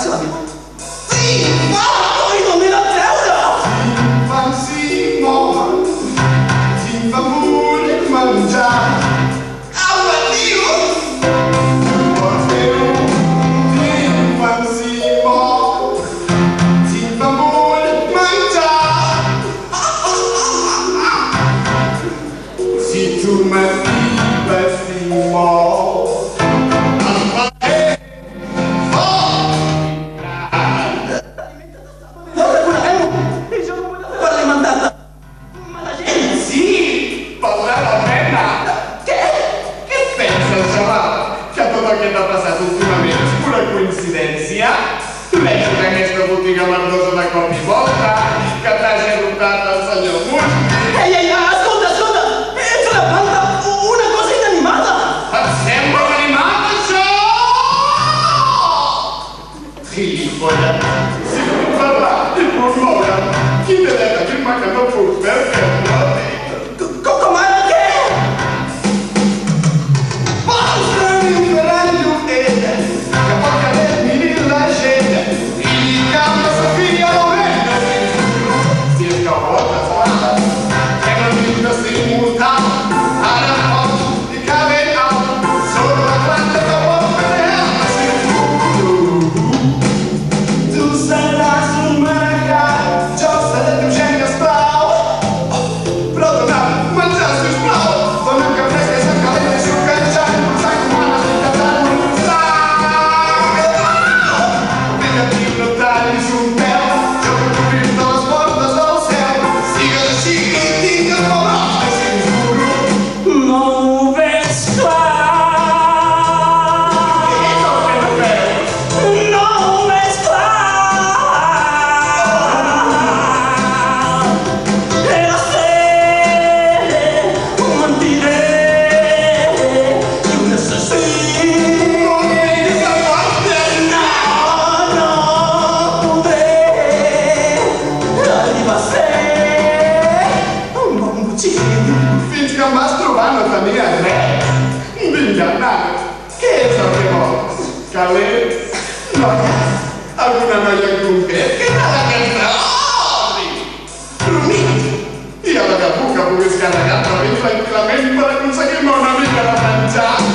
se la meva. Sì, ma poi non me la treure! Fansi mort, si fa pure mangiare. Au, addio! Fansi mort, si fa pure mangiare. Si tu mi resti mort. Che t'ha passato ultimamente, pura coincidenza. Lei ci ha messo bottega mardosa da qualche volta, che t'ha rubato al Saglione. Ehi, ascolta, è una banda, una cosa inanimata! Sembra un'animata, ciao! Figliola, si non parla di buon'ora, chi te l'ha detto che mancano pur perché Com'era che? Fins que em vas trobar no tenia res. Vinganat. Què és el que vols? Calés? Noies? Alguna noia en concret? Què tal aquesta? Brunit! I a la que puc que puguis carregar-te tranquil·lament per aconseguir-me una mica de menjar.